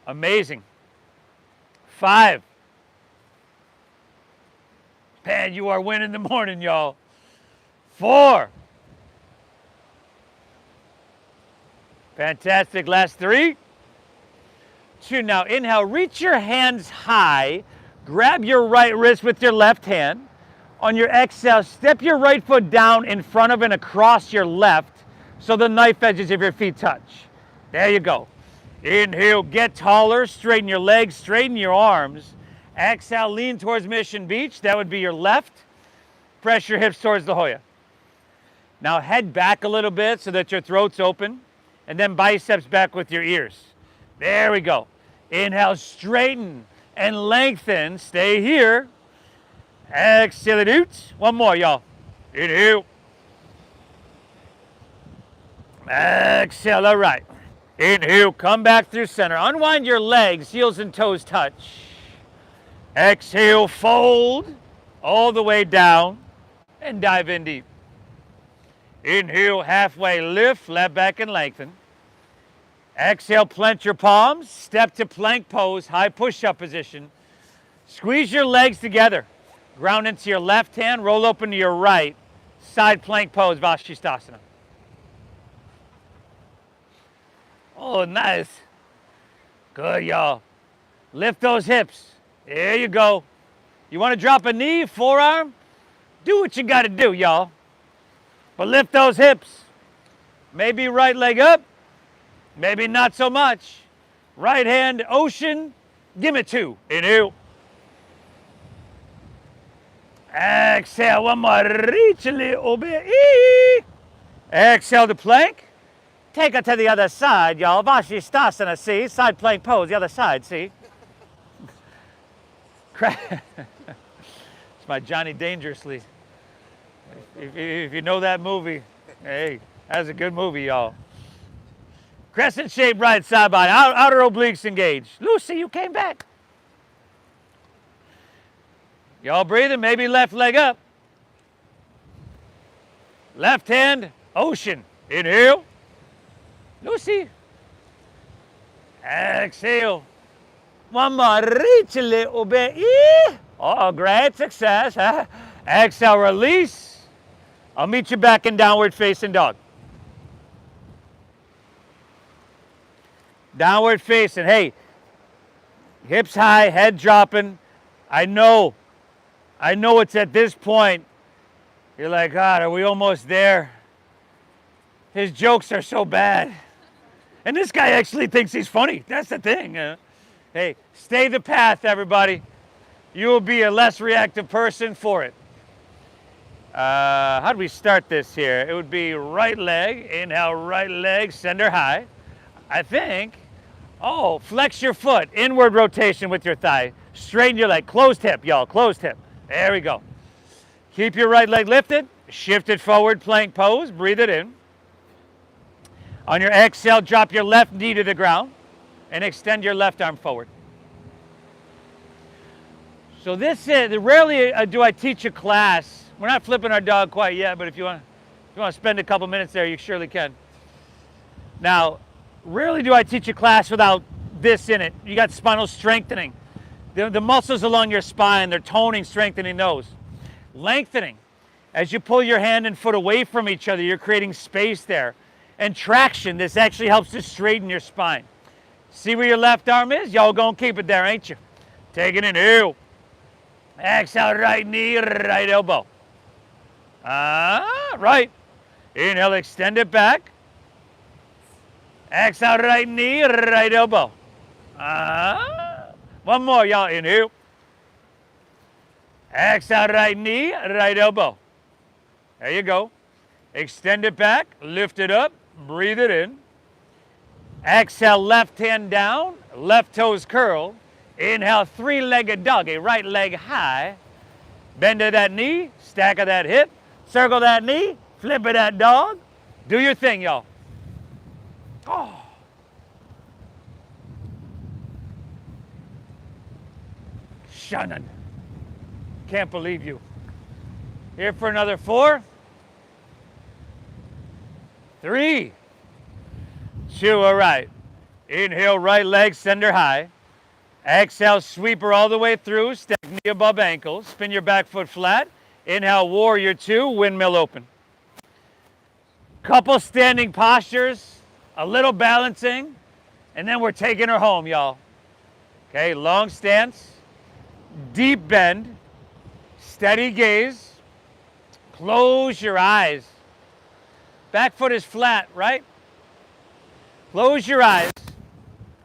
Amazing. 5, Man, you are winning the morning, y'all. 4. Fantastic. Last 3. 2. Now inhale, reach your hands high. Grab your right wrist with your left hand. On your exhale, step your right foot down in front of and across your left so the knife edges of your feet touch. There you go. Inhale, get taller, straighten your legs, straighten your arms. Exhale, lean towards Mission Beach. That would be your left. Press your hips towards the Hoya. Now head back a little bit so that your throat's open, and then biceps back with your ears. There we go. Inhale, straighten and lengthen. Stay here. Exhale it out. One more, y'all. Inhale. Exhale, all right. Inhale, come back through center. Unwind your legs, heels and toes touch. Exhale, fold all the way down and dive in deep. Inhale, halfway lift, left back and lengthen. Exhale, plant your palms, step to plank pose, high push-up position. Squeeze your legs together. Ground into your left hand, roll open to your right. Side plank pose, Vashisthasana. Oh, nice. Good, y'all. Lift those hips. There you go. You want to drop a knee, forearm? Do what you got to do, y'all. But lift those hips. Maybe right leg up. Maybe not so much. Right hand, ocean. Give me 2. Inhale. Exhale, one more. Reach a little bit. Exhale to plank. Take it to the other side, y'all. Vashisthasana, see? Side plank pose, the other side, see? It's my Johnny Dangerously. If you know that movie, hey, that's a good movie, y'all. Crescent shape right side body. Outer obliques engaged. Lucy, you came back. Y'all breathing? Maybe left leg up. Left hand, ocean. Inhale. Lucy. Exhale. One more. Reach a little bit. Oh, great success. Huh? Exhale, release. I'll meet you back in downward facing dog. Downward facing. Hey, hips high, head dropping. I know it's at this point. You're like, God, are we almost there? His jokes are so bad. And this guy actually thinks he's funny. That's the thing. Hey, stay the path, everybody. You will be a less reactive person for it. How do we start this here? It would be right leg. Inhale, right leg, center high. I think. Oh, flex your foot. Inward rotation with your thigh. Straighten your leg. Closed hip, y'all. Closed hip. There we go. Keep your right leg lifted. Shift it forward, plank pose. Breathe it in. On your exhale, drop your left knee to the ground and extend your left arm forward. So this is, rarely do I teach a class. We're not flipping our dog quite yet, but if you want to spend a couple minutes there, you surely can. Now, rarely do I teach a class without this in it. You got spinal strengthening. The muscles along your spine, they're toning, strengthening those. Lengthening. As you pull your hand and foot away from each other, you're creating space there. And traction, this actually helps to straighten your spine. See where your left arm is? Y'all gonna keep it there, ain't you? Take it in, inhale. Exhale, right knee, right elbow. Right. Inhale, extend it back. Exhale, right knee, right elbow. One more, y'all. Inhale. Exhale, right knee, right elbow. There you go. Extend it back, lift it up, breathe it in. Exhale, left hand down, left toes curl. Inhale, three-legged doggy, right leg high. Bend to that knee, stack of that hip, circle that knee, flip of that dog. Do your thing, y'all. Oh. Shannon. Can't believe you. Here for another 4, 3, 2, all right. Inhale, right leg, center high. Exhale, sweep her all the way through, stack knee above ankle, spin your back foot flat. Inhale, warrior two, windmill open. Couple standing postures, a little balancing, and then we're taking her home, y'all. Okay, long stance, deep bend, steady gaze, close your eyes. Back foot is flat, right? Close your eyes.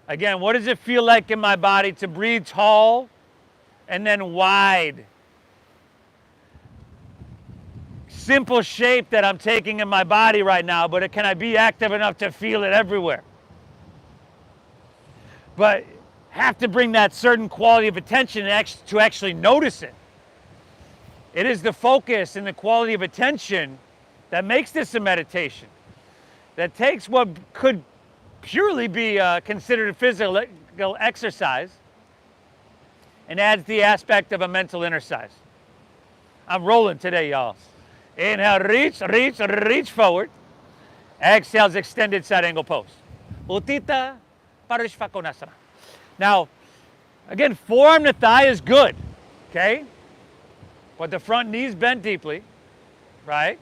Again, what does it feel like in my body to breathe tall and then wide? Simple shape that I'm taking in my body right now, but can I be active enough to feel it everywhere? But have to bring that certain quality of attention to actually notice it. It is the focus and the quality of attention that makes this a meditation. That takes what could purely be considered a physical exercise and adds the aspect of a mental exercise. I'm rolling today, y'all. Inhale, reach forward. Exhale, extended side angle pose. Uttita Parishvakonasana. Now, again, forearm to thigh is good, okay? But the front knee's bent deeply, right?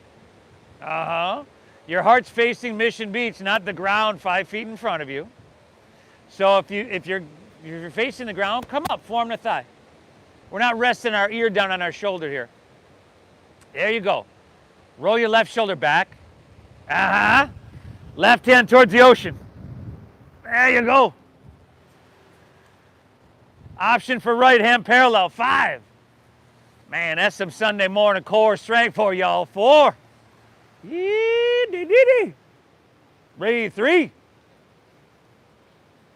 Your heart's facing Mission Beach, not the ground 5 feet in front of you. So if you're facing the ground, come up, forearm to thigh. We're not resting our ear down on our shoulder here. There you go. Roll your left shoulder back. Left hand towards the ocean. There you go. Option for right hand parallel, 5. Man, that's some Sunday morning core strength for y'all. 4. Breathe. 3.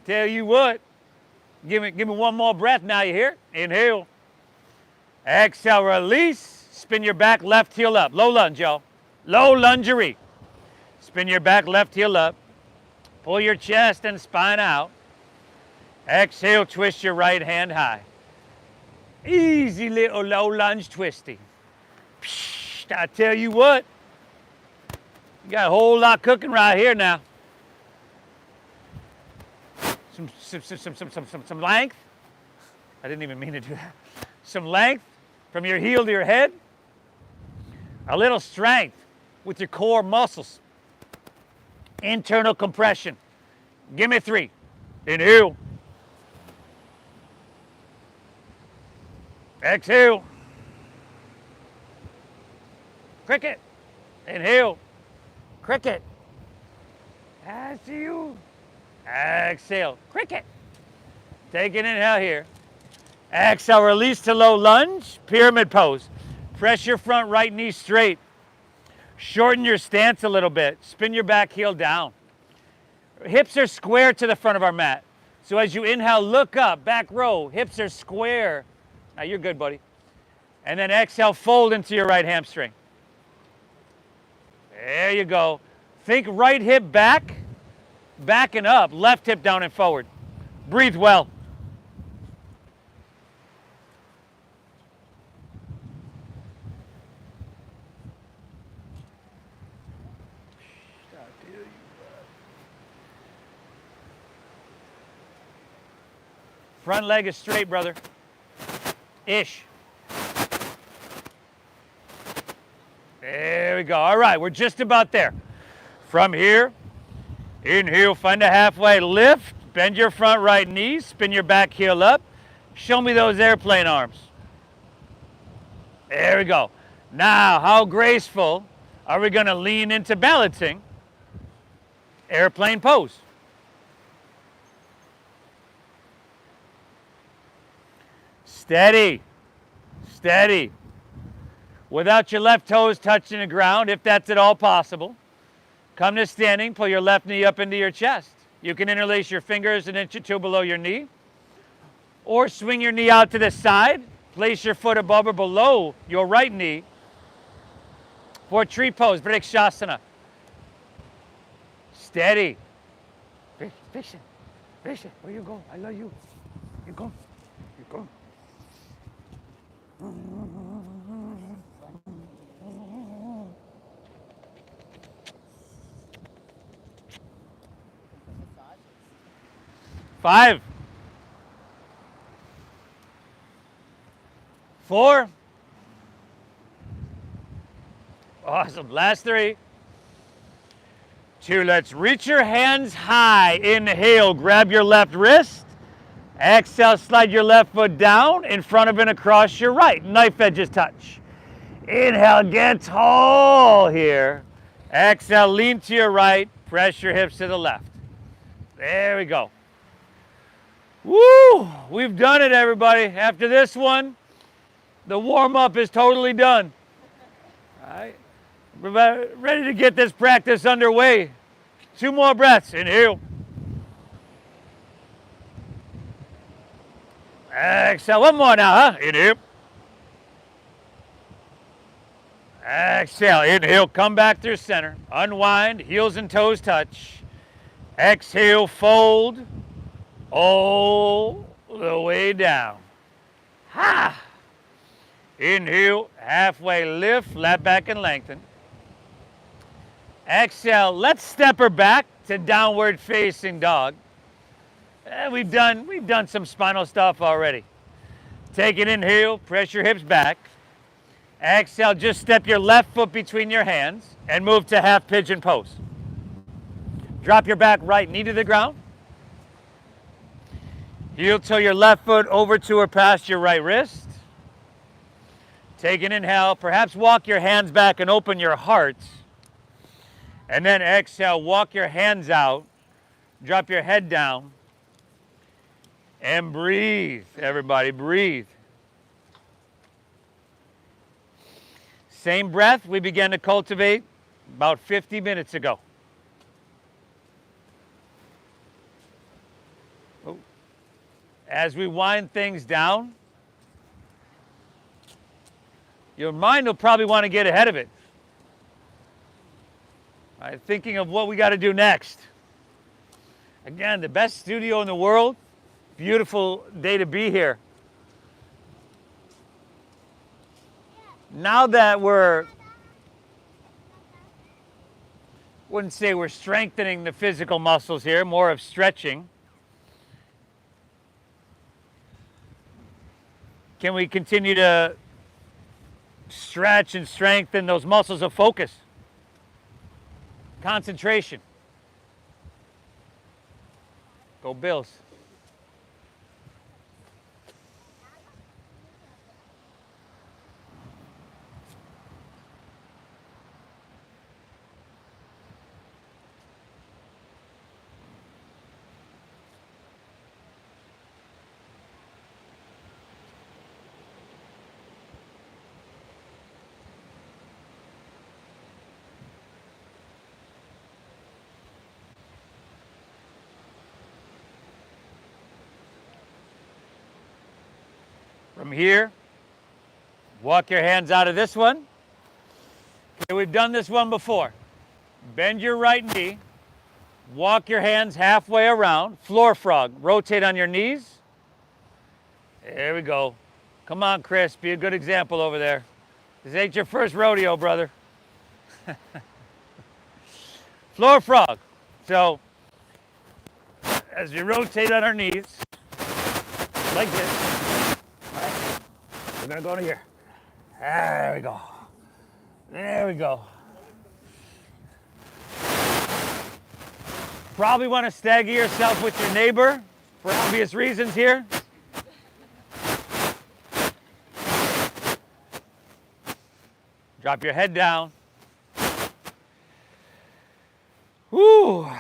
Tell you what, give me one more breath now, you hear? Inhale. Exhale, release. Spin your back, left heel up. Low lunge, y'all. Low lungerie. Spin your back, left heel up. Pull your chest and spine out. Exhale, twist your right hand high. Easy little low lunge twisting. I tell you what, you got a whole lot cooking right here now. Some length. I didn't even mean to do that. Some length from your heel to your head. A little strength with your core muscles. Internal compression. Give me 3. Inhale. Exhale. Cricket. Inhale. Cricket. I see you. Exhale. Cricket. Take an inhale here. Exhale, release to low lunge. Pyramid pose. Press your front right knee straight. Shorten your stance a little bit. Spin your back heel down. Hips are square to the front of our mat. So as you inhale, look up, back row. Hips are square. Now you're good, buddy. And then exhale, fold into your right hamstring. There you go. Think right hip back, backing up, left hip down and forward. Breathe well. Front leg is straight, brother. Ish. There we go. All right, we're just about there. From here, inhale, find a halfway lift. Bend your front right knee. Spin your back heel up. Show me those airplane arms. There we go. Now, how graceful are we going to lean into balancing? Airplane pose. Steady, steady. Without your left toes touching the ground, if that's at all possible. Come to standing, pull your left knee up into your chest. You can interlace your fingers an inch or 2 below your knee. Or swing your knee out to the side. Place your foot above or below your right knee for tree pose, Vrikshasana. Steady. Fishing. Where you go? I love you. You go. You go. Five. 4. Awesome. Last 3. 2. Let's reach your hands high. Inhale, grab your left wrist. Exhale, slide your left foot down in front of and across your right. Knife edges touch. Inhale, get tall here. Exhale, lean to your right. Press your hips to the left. There we go. Woo! We've done it, everybody. After this one, the warm-up is totally done. All right. We're ready to get this practice underway. 2 more breaths. Inhale. Exhale. 1 more now, huh? Inhale. Exhale. Inhale. Come back through center. Unwind. Heels and toes touch. Exhale. Fold. All the way down. Ha! Inhale. Halfway lift. Flat back and lengthen. Exhale. Let's step her back to downward facing dog. We've done some spinal stuff already. Take an inhale, press your hips back. Exhale, just step your left foot between your hands and move to half pigeon pose. Drop your back right knee to the ground. Heel toe your left foot over to or past your right wrist. Take an inhale, perhaps walk your hands back and open your heart. And then exhale, walk your hands out, drop your head down. And breathe, everybody, breathe. Same breath we began to cultivate about 50 minutes ago. As we wind things down, your mind will probably want to get ahead of it. All right, thinking of what we got to do next. Again, the best studio in the world. Beautiful day to be here. Now that wouldn't say we're strengthening the physical muscles here, more of stretching. Can we continue to stretch and strengthen those muscles of focus, concentration? Go Bills. From here, walk your hands out of this one. Okay, we've done this one before. Bend your right knee, walk your hands halfway around, floor frog, rotate on your knees. There we go. Come on, Chris, be a good example over there. This ain't your first rodeo, brother. Floor frog. So, as we rotate on our knees, like this, we're gonna go to here. There we go. There we go. Probably want to stagger yourself with your neighbor for obvious reasons here. Drop your head down. Woo.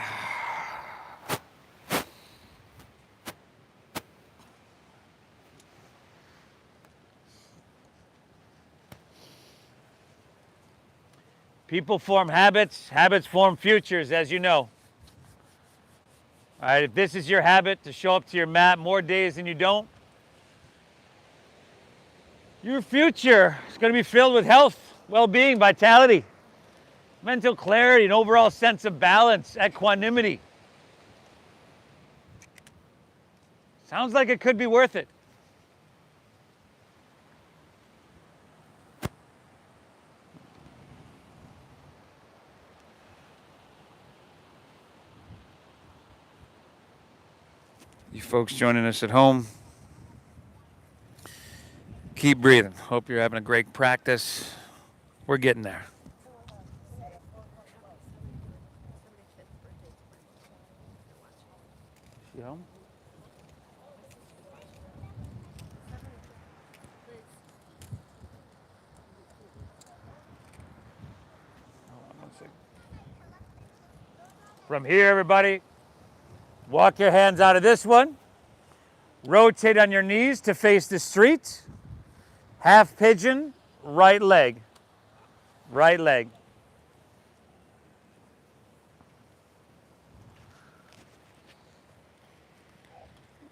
People form habits, habits form futures, as you know. All right, if this is your habit to show up to your mat more days than you don't, your future is going to be filled with health, well-being, vitality, mental clarity, an overall sense of balance, equanimity. Sounds like it could be worth it. You folks joining us at home, keep breathing. Hope you're having a great practice. We're getting there. She home? Hold on one second. From here, everybody, walk your hands out of this one. Rotate on your knees to face the street. Half pigeon, right leg. Right leg.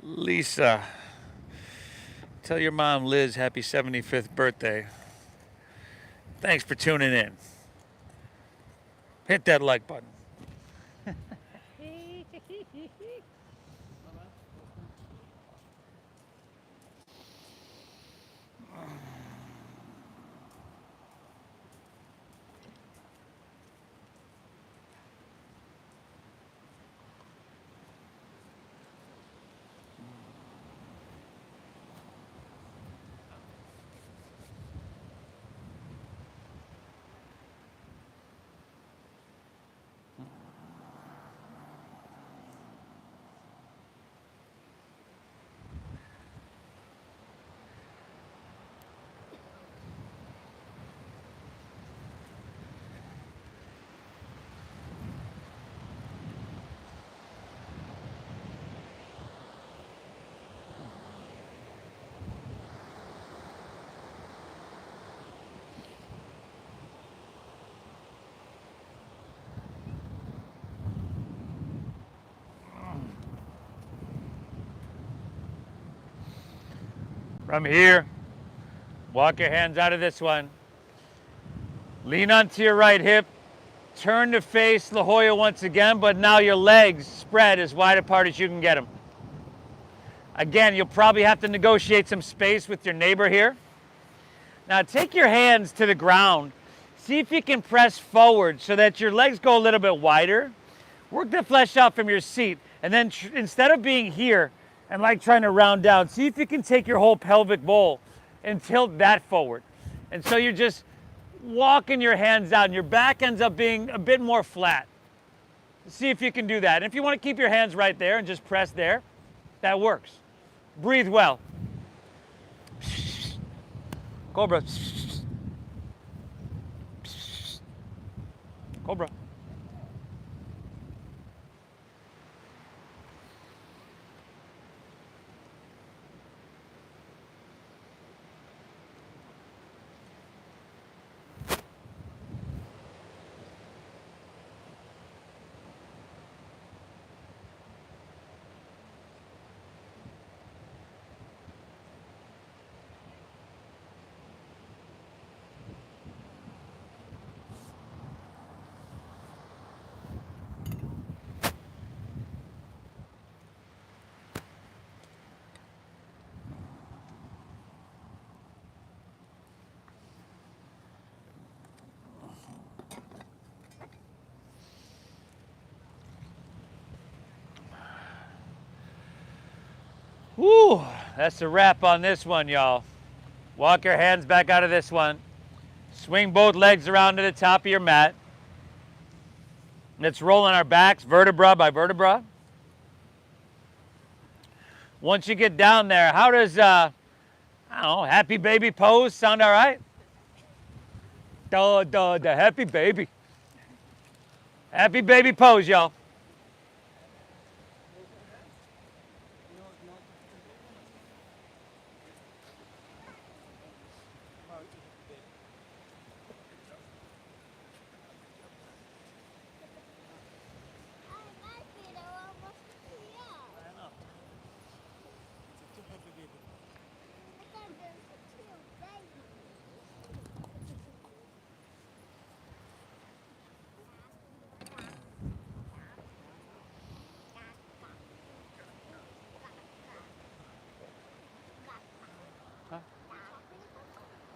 Lisa, tell your mom Liz happy 75th birthday. Thanks for tuning in. Hit that like button. From here, walk your hands out of this one. Lean onto your right hip. Turn to face La Jolla once again, but now your legs spread as wide apart as you can get them. Again, you'll probably have to negotiate some space with your neighbor here. Now take your hands to the ground. See if you can press forward so that your legs go a little bit wider. Work the flesh out from your seat. And then instead of being here and like trying to round down, see if you can take your whole pelvic bowl and tilt that forward. And so you're just walking your hands out and your back ends up being a bit more flat. See if you can do that. And if you want to keep your hands right there and just press there, that works. Breathe well. Cobra. Cobra. Whew, that's a wrap on this one, y'all. Walk your hands back out of this one. Swing both legs around to the top of your mat. Let's roll on our backs, vertebra by vertebra. Once you get down there, how does, I don't know, happy baby pose sound all right? The happy baby. Happy baby pose, y'all.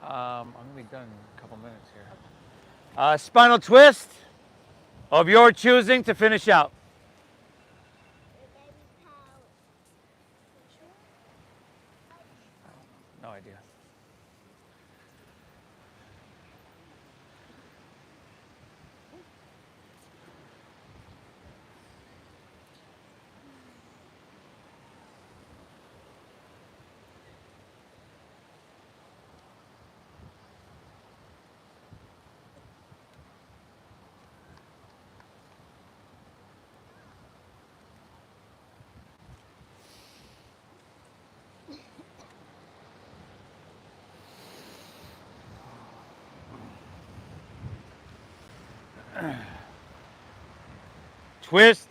I'm going to be done in a couple minutes here. Spinal twist of your choosing to finish out. No idea. Twist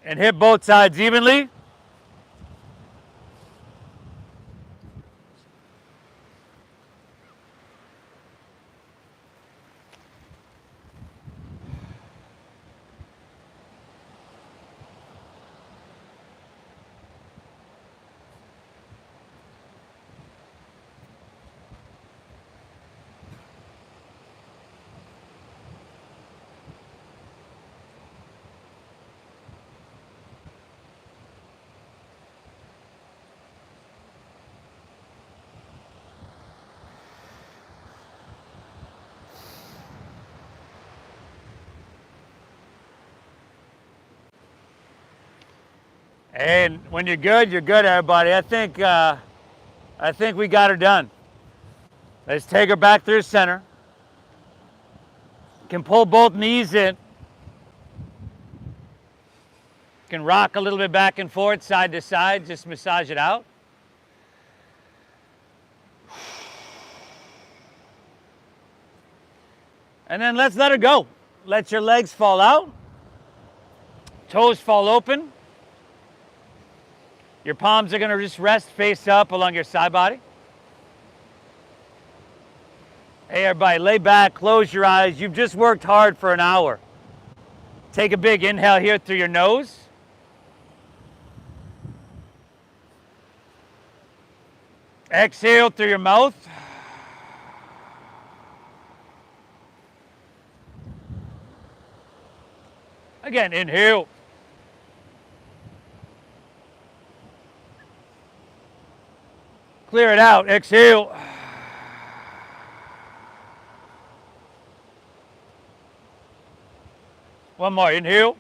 and hit both sides evenly. And when you're good, everybody. I think we got her done. Let's take her back through center. Can pull both knees in. Can rock a little bit back and forth, side to side, just massage it out. And then let's let her go. Let your legs fall out. Toes fall open. Your palms are gonna just rest face up along your side body. Hey everybody, lay back, close your eyes. You've just worked hard for an hour. Take a big inhale here through your nose. Exhale through your mouth. Again, inhale. Clear it out, exhale. One more, inhale.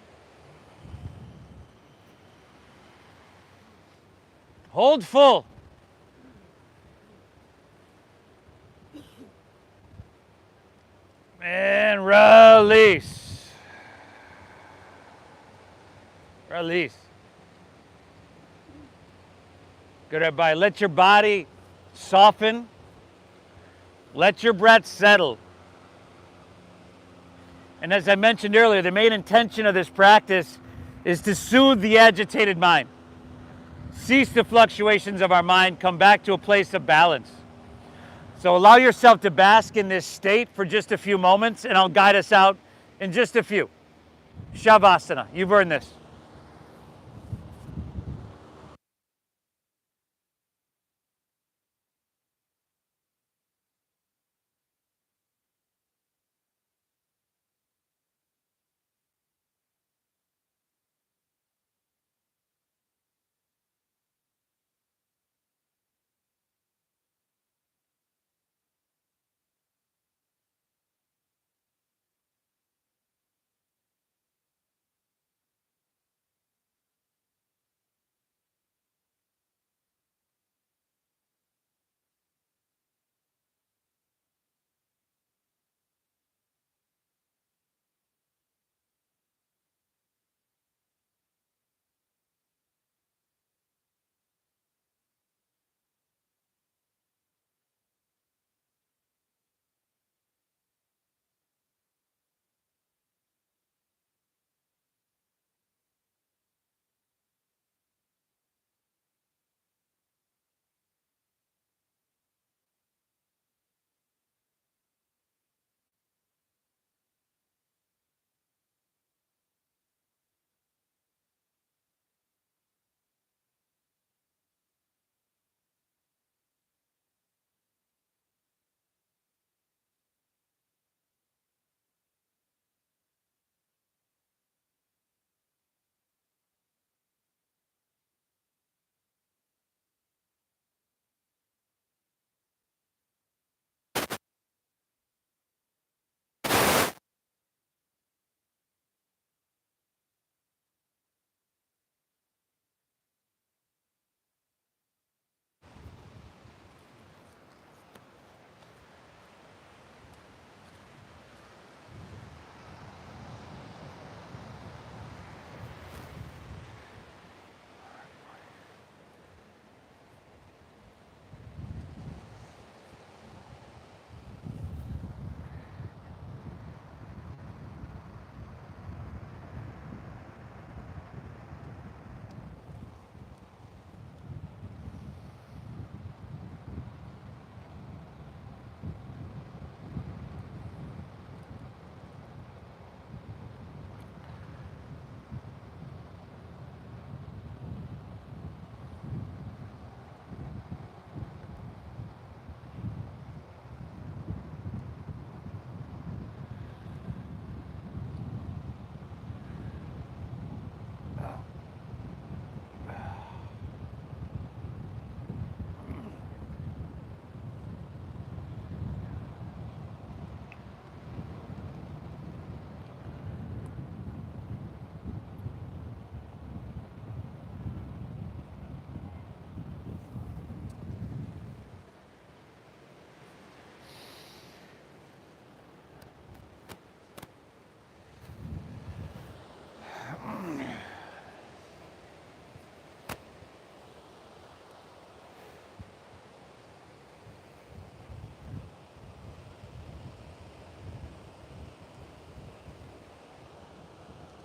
Hold full. And release. Release. Good, everybody. Let your body soften. Let your breath settle. And as I mentioned earlier, the main intention of this practice is to soothe the agitated mind. Cease the fluctuations of our mind, come back to a place of balance. So allow yourself to bask in this state for just a few moments, and I'll guide us out in just a few. Shavasana, you've earned this.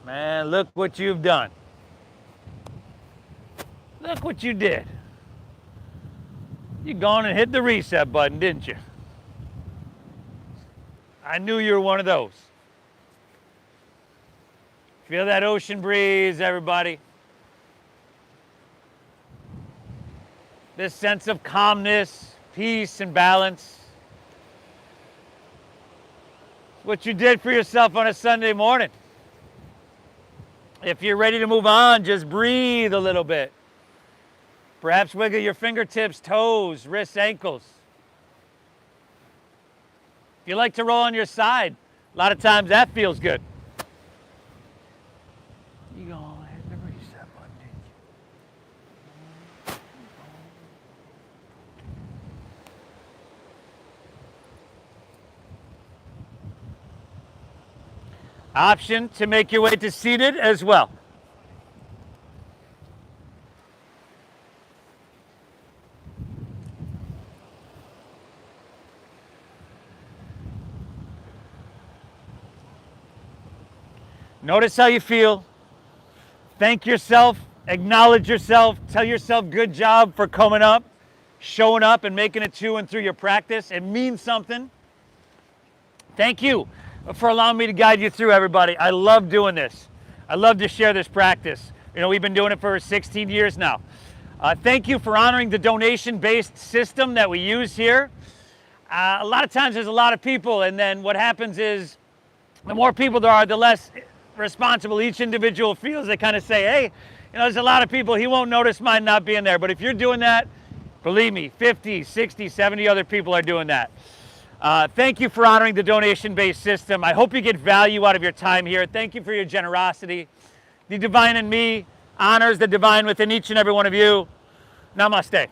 Man, look what you've done. Look what you did. You gone and hit the reset button, didn't you? I knew you were one of those. Feel that ocean breeze, everybody. This sense of calmness, peace, and balance. What you did for yourself on a Sunday morning. If you're ready to move on, just breathe a little bit. Perhaps wiggle your fingertips, toes, wrists, ankles. If you like to roll on your side, a lot of times that feels good. You gonna hit the reset button, didn't you? Option to make your way to seated as well. Notice how you feel. Thank yourself, acknowledge yourself, tell yourself good job for coming up, showing up and making it to and through your practice. It means something. Thank you for allowing me to guide you through, everybody. I love doing this. I love to share this practice. You know, we've been doing it for 16 years now. Thank you for honoring the donation-based system that we use here. A lot of times there's a lot of people, and then what happens is the more people there are, the less responsible each individual feels. They kind of say, hey, you know, there's a lot of people, he won't notice mine not being there. But if you're doing that, believe me, 50, 60, 70 other people are doing that. Thank you for honoring the donation-based system. I hope you get value out of your time here. Thank you for your generosity. The divine in me honors the divine within each and every one of you. Namaste.